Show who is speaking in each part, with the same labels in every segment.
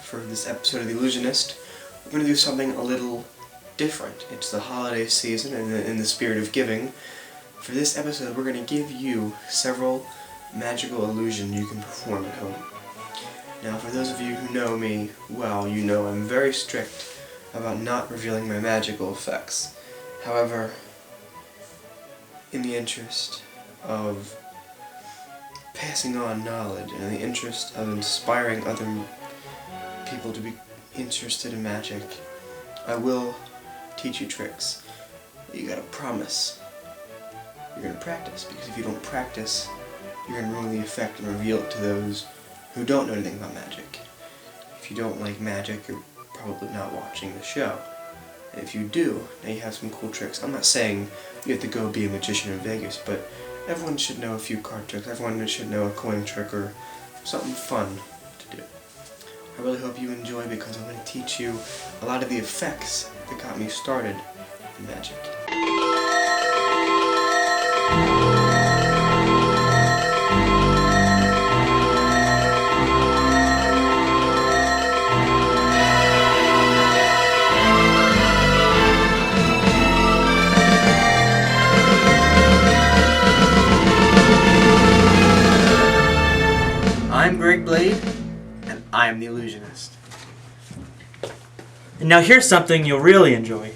Speaker 1: for this episode of The Illusionist, we're going to do something a little different. It's the holiday season, and in the spirit of giving, for this episode we're going to give you several magical illusions you can perform at home. Now, for those of you who know me well, you know I'm very strict about not revealing my magical effects. However, in the interest of passing on knowledge and in the interest of inspiring other people to be interested in magic, I will teach you tricks. You gotta promise you're gonna practice, because if you don't practice, you're gonna ruin the effect and reveal it to those who don't know anything about magic. If you don't like magic, you're probably not watching the show. And if you do, now you have some cool tricks. I'm not saying you have to go be a magician in Vegas, but everyone should know a few card tricks. Everyone should know a coin trick or something fun to do. I really hope you enjoy, because I'm going to teach you a lot of the effects that got me started in magic. I'm Gregg and I'm the Illusionist.
Speaker 2: And now here's something you'll really enjoy.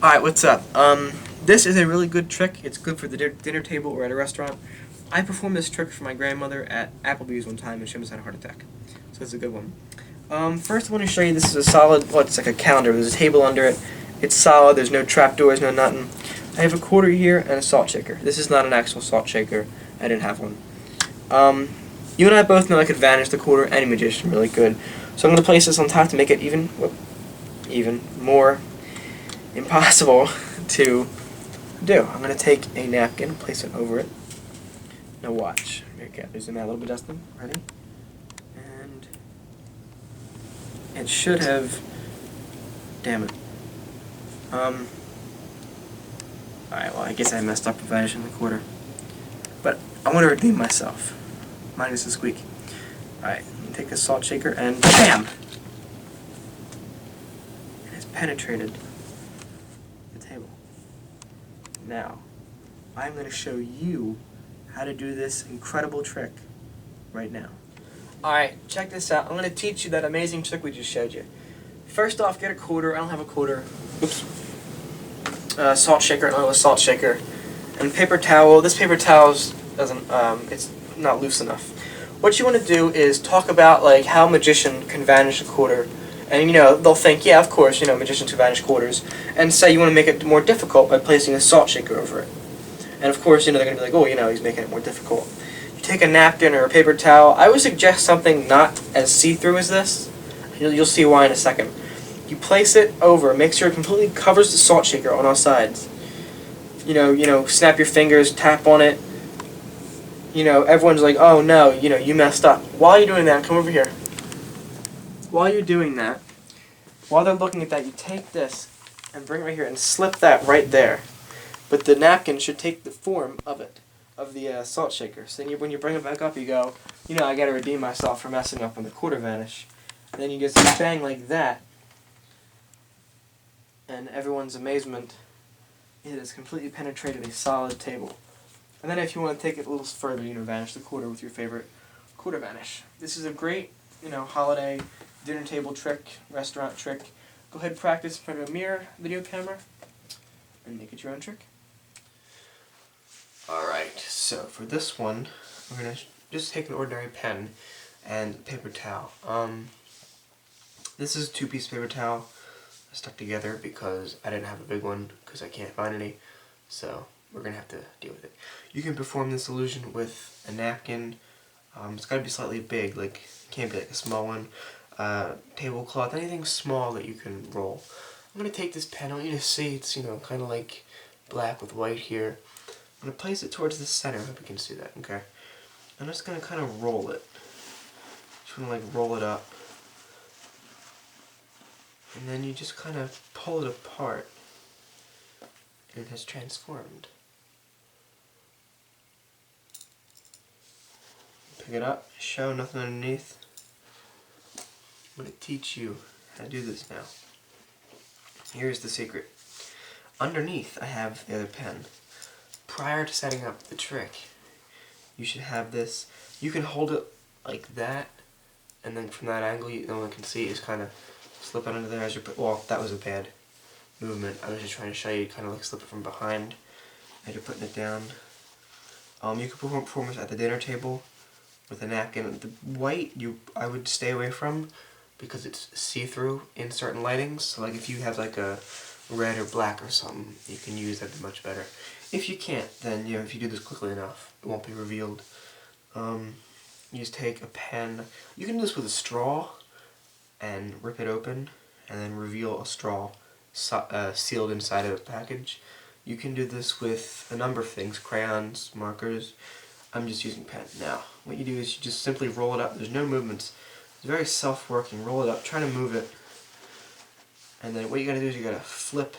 Speaker 1: Alright, what's up? This is a really good trick. It's good for the dinner table or at a restaurant. I performed this trick for my grandmother at Applebee's one time and she almost had a heart attack. So it's a good one. First I want to show you, this is a solid, it's like a calendar. There's a table under it. It's solid, there's no trapdoors, no nothing. I have a quarter here and a salt shaker. This is not an actual salt shaker. I didn't have one. You and I both know I could vanish the quarter. Any magician really could. So I'm going to place this on top to make it even more impossible to do. I'm going to take a napkin, place it over it. Now watch. Okay, there's a little bit of dusting. Ready? And it should have. Damn it. Alright, well, I guess I messed up with vanishing the quarter. But I want to redeem myself. Minus the squeak. Alright, take a salt shaker and BAM! It has penetrated the table. Now, I'm going to show you how to do this incredible trick right now. Alright, check this out. I'm going to teach you that amazing trick we just showed you. First off, get a quarter. I don't have a quarter. Oops. Salt shaker, I don't have a salt shaker. And paper towel. This paper towel doesn't, it's not loose enough. What you want to do is talk about like how a magician can vanish a quarter, and they'll think, yeah, of course, magicians can vanish quarters, and say you want to make it more difficult by placing a salt shaker over it. And of course, they're going to be like, oh, he's making it more difficult. You take a napkin or a paper towel. I would suggest something not as see-through as this. You'll see why in a second. You place it over, make sure it completely covers the salt shaker on all sides. Snap your fingers, tap on it. Everyone's like, oh no, you messed up. While you're doing that, come over here. While you're doing that, while they're looking at that, you take this and bring it right here and slip that right there. But the napkin should take the form of it, of the salt shaker. So then when you bring it back up, you go, I gotta redeem myself for messing up on the quarter vanish. And then you just bang like that, and everyone's amazement, it has completely penetrated a solid table. And then if you want to take it a little further, vanish the quarter with your favorite quarter vanish. This is a great, holiday dinner table trick, restaurant trick. Go ahead and practice in front of a mirror, video camera, and make it your own trick. Alright, so for this one, we're going to just take an ordinary pen and paper towel. This is a two-piece paper towel stuck together because I didn't have a big one because I can't find any. So we're going to have to deal with it. You can perform this illusion with a napkin. It's got to be slightly big, like it can't be like a small one. Tablecloth, anything small that you can roll. I'm going to take this pen. I want you to see it's, kind of like black with white here. I'm going to place it towards the center. I hope you can see that, okay? I'm just going to kind of roll it. Just going to like roll it up. And then you just kind of pull it apart. And it has transformed. Pick it up, show nothing underneath. I'm going to teach you how to do this now. Here's the secret. Underneath, I have the other pen. Prior to setting up the trick, you should have this. You can hold it like that, and then from that angle, no one can see is kind of slip it under there as you're. Well, that was a bad movement. I was just trying to show you kind of like slip it from behind as you're putting it down. You can perform this at the dinner table with a napkin. The white I would stay away from because it's see-through in certain lightings. So like if you have like a red or black or something, you can use that much better. If you can't, then if you do this quickly enough, it won't be revealed. You just take a pen. You can do this with a straw and rip it open and then reveal a straw sealed inside of a package. You can do this with a number of things, crayons, markers. I'm just using pen. Now, what you do is you just simply roll it up. There's no movements. It's very self-working. Roll it up, try to move it. And then what you gotta do is you gotta flip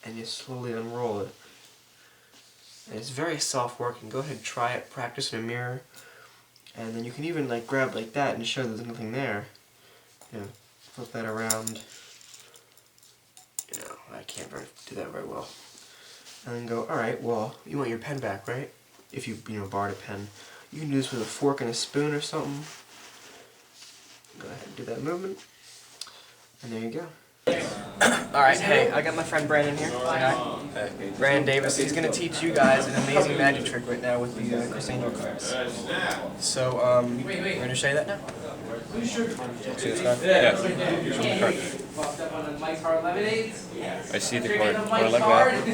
Speaker 1: and you slowly unroll it. And it's very self-working. Go ahead, try it, practice in a mirror. And then you can even like grab like that and show there's nothing there. Flip that around. I can't do that very well. And then go, alright, well, you want your pen back, right? If you borrowed a pen. You can do this with a fork and a spoon or something. Go ahead and do that movement. And there you go. Alright, hey, I got my friend Brandon here. Hi. Brandon Davis. He's going to teach you guys an amazing magic trick right now with the Chris Angel cards. So, we're going to show you that now. See this card?
Speaker 3: Yeah. Show me the card. I see the card. Or like that.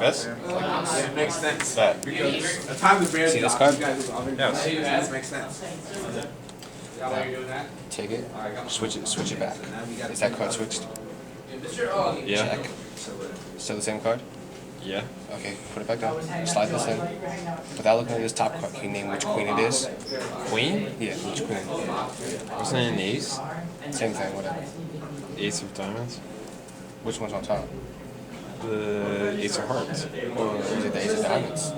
Speaker 3: This? Like this.
Speaker 4: It makes sense.
Speaker 3: That.
Speaker 4: Because the time is very
Speaker 3: See this card?
Speaker 4: Yes. That makes sense.
Speaker 3: Take it. Switch it back. Is that card switched? Yeah. Check. Still the same card? Yeah. Okay, put it back down. Slide this in. Without looking at this top card, can you name which queen it is?
Speaker 5: Queen?
Speaker 3: Yeah, which queen?
Speaker 5: Wasn't it an ace?
Speaker 3: Same thing, whatever.
Speaker 5: Ace of diamonds?
Speaker 3: Which one's on top?
Speaker 5: The ace of hearts.
Speaker 3: Or is it the ace of diamonds?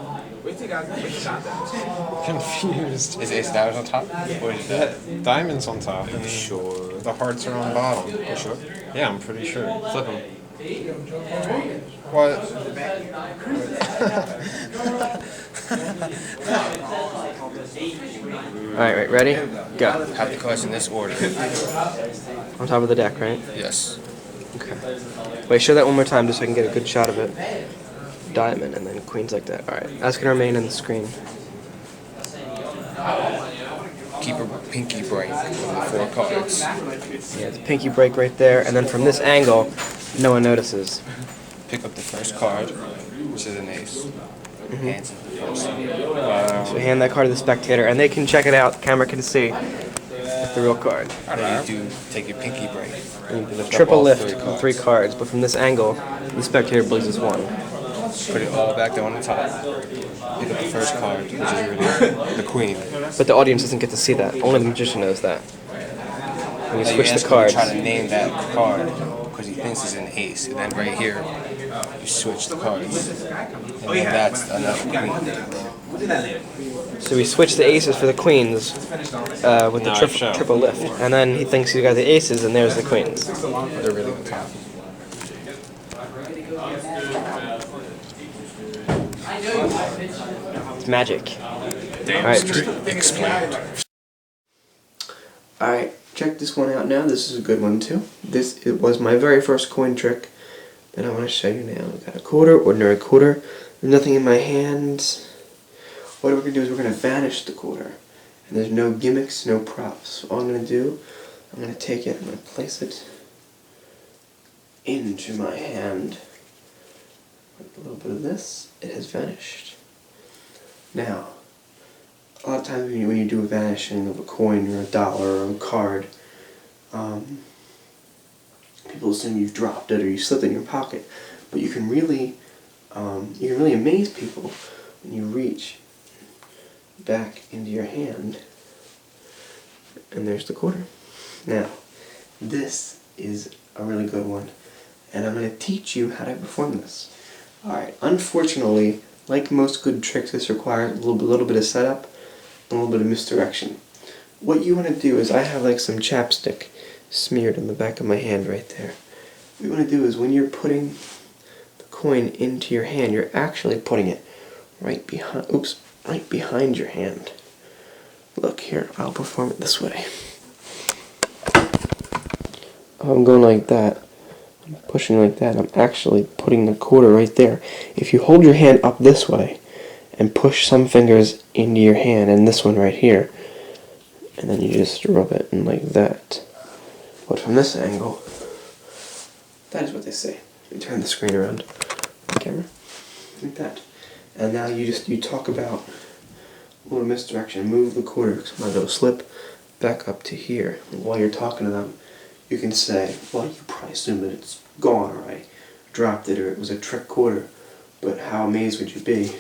Speaker 5: Confused.
Speaker 3: Is the ace of diamonds on top? Or is it
Speaker 5: Diamonds on top.
Speaker 3: the... Sure.
Speaker 5: The hearts are on the bottom.
Speaker 3: You sure?
Speaker 5: Yeah, I'm pretty sure.
Speaker 3: Flip them.
Speaker 5: What?
Speaker 1: Alright, ready? Go.
Speaker 3: Have the cards in this order.
Speaker 1: On top of the deck, right?
Speaker 3: Yes.
Speaker 1: Okay. Wait, show that one more time just so I can get a good shot of it. Diamond and then queens like that. Alright, that's going to remain on the screen.
Speaker 3: Keep a pinky break on the 4 cards.
Speaker 1: Yeah, it's a pinky break right there, and then from this angle, no one notices.
Speaker 3: Pick up the first card, which is an ace. Hands it to the person.
Speaker 1: So hand that card to the spectator, and they can check it out. The camera can see it's the real card.
Speaker 3: Then you do take your pinky break.
Speaker 1: Triple lift with 3 cards, but from this angle, the spectator believes it's 1.
Speaker 3: Put it all back there on the top. Pick up the first card, which is really the queen.
Speaker 1: But the audience doesn't get to see that. Only the magician knows that. When you
Speaker 3: Now
Speaker 1: switch
Speaker 3: you
Speaker 1: the cards.
Speaker 3: try to name that card because he thinks it's an ace. And then right here, you switch the cards. And then that's another queen.
Speaker 1: So we switch the aces for the queens with the triple lift. And then he thinks he's got the aces, and there's the queens.
Speaker 3: They're really on top.
Speaker 1: It's magic. Alright.
Speaker 3: Explained.
Speaker 1: Alright, check this one out now. This is a good one too. It was my very first coin trick that I want to show you now. I got a quarter, ordinary quarter. There's nothing in my hands. What we're going to do is we're going to vanish the quarter. And there's no gimmicks, no props. So all I'm going to do, I'm going to take it, I'm going to place it into my hand. With a little bit of this, it has vanished. Now, a lot of times when you do a vanishing of a coin or a dollar or a card, people assume you've dropped it or you slipped it in your pocket. But you can really amaze people when you reach back into your hand and there's the quarter. Now, this is a really good one, and I'm going to teach you how to perform this. Alright, unfortunately, like most good tricks, this requires a little bit of setup and a little bit of misdirection. what you want to do is, I have like some chapstick smeared on the back of my hand right there. What you want to do is when you're putting the coin into your hand, you're actually putting it right behind your hand. Look here, I'll perform it this way. I'm going like that. I'm pushing like that. I'm actually putting the quarter right there. If you hold your hand up this way and push some fingers into your hand and this one right here, and then you just rub it in like that. But from this angle, that is what they say. Let me turn the screen around. Camera. Like that. And now you talk about a little misdirection. Move the quarter. Sometimes it'll slip back up to here. And while you're talking to them, you can say, well, you probably assume that it's gone, or I dropped it, or it was a trick quarter, but how amazed would you be?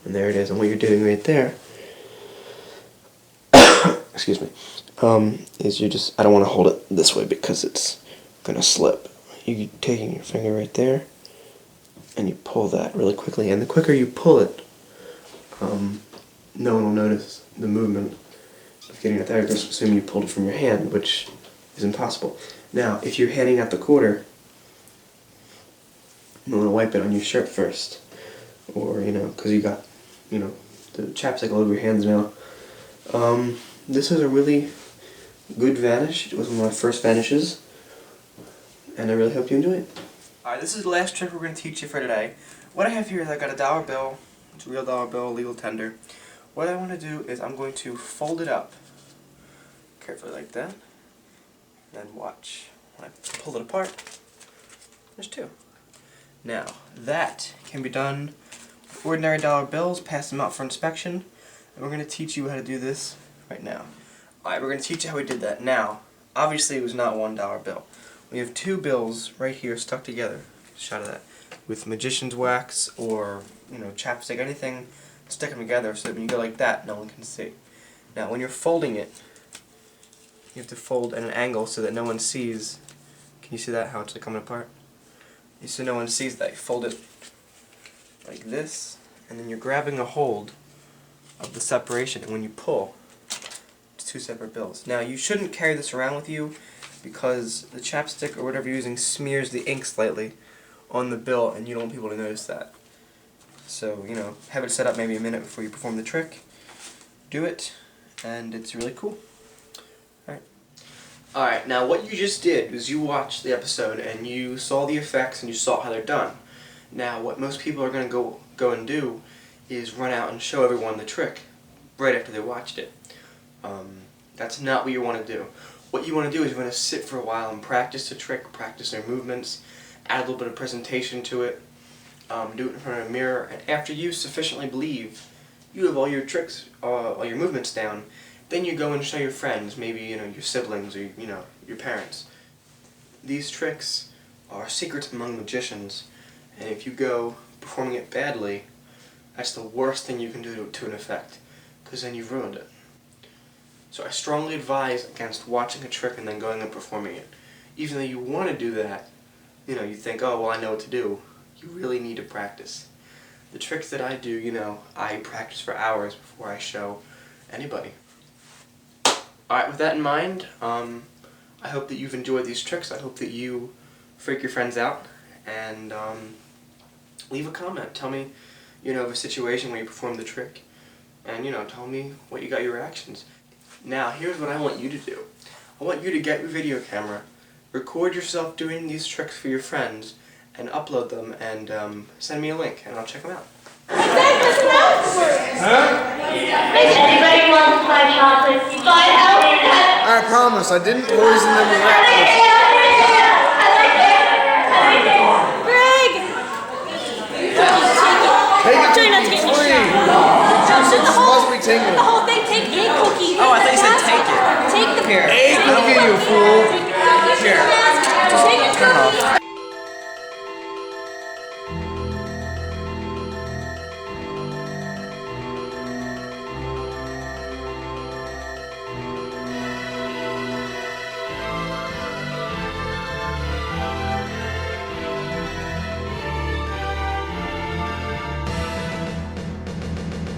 Speaker 1: And there it is. And what you're doing right there, excuse me, is you just, I don't want to hold it this way because it's going to slip. You're taking your finger right there, and you pull that really quickly. And the quicker you pull it, no one will notice the movement of getting it there. Just assume you pulled it from your hand, which is impossible. Now, if you're handing out the quarter, you want to wipe it on your shirt first, or because you got, the chapstick all over your hands now. This is a really good vanish. It was one of my first vanishes, and I really hope you enjoy it. Alright, this is the last trick we're going to teach you for today. What I have here is I got a $1 bill. It's a real $1 bill, legal tender. What I want to do is I'm going to fold it up carefully like that. Then watch. When I pull it apart, there's two. Now, that can be done with ordinary $1 bills, pass them out for inspection, and we're going to teach you how to do this right now. Alright, we're going to teach you how we did that. Now, obviously it was not $1 bill. We have two bills right here stuck together, shot of that, with magician's wax or, chapstick, anything, stick them together so that when you go like that, no one can see. Now, when you're folding it, you have to fold at an angle so that no one sees. Can you see that, how it's like coming apart? So no one sees that. You fold it like this, and then you're grabbing a hold of the separation, and when you pull, it's two separate bills. Now, you shouldn't carry this around with you because the chapstick or whatever you're using smears the ink slightly on the bill, and you don't want people to notice that. So, have it set up maybe a minute before you perform the trick. Do it, and it's really cool. Alright, now what you just did was you watched the episode and you saw the effects and you saw how they're done. Now what most people are going to go and do is run out and show everyone the trick right after they watched it. That's not what you want to do. What you want to do is you want to sit for a while and practice the trick, practice their movements, add a little bit of presentation to it, do it in front of a mirror, and after you sufficiently believe you have all your tricks, all your movements down, then you go and show your friends, maybe your siblings or your parents. These tricks are secrets among magicians, and if you go performing it badly, that's the worst thing you can do to an effect, because then you've ruined it. So I strongly advise against watching a trick and then going and performing it. Even though you want to do that, you think, oh well, I know what to do. You really need to practice. The tricks that I do, I practice for hours before I show anybody. Alright, with that in mind, I hope that you've enjoyed these tricks. I hope that you freak your friends out, and leave a comment. Tell me, of a situation where you performed the trick, and, tell me what you got your reactions. Now, here's what I want you to do. I want you to get your video camera, record yourself doing these tricks for your friends, and upload them, and send me a link, and I'll check them out.
Speaker 6: Anybody wants my chocolates?
Speaker 5: I promise, I didn't poison them with that.
Speaker 6: Greg!
Speaker 5: Take it
Speaker 6: Try not to
Speaker 5: for
Speaker 6: get me
Speaker 5: free.
Speaker 6: shot.
Speaker 5: It's supposed to be tingling.
Speaker 6: The whole thing, take a cookie.
Speaker 1: Oh, I thought you said take it.
Speaker 6: Take the
Speaker 1: Here.
Speaker 5: A cookie, you fool.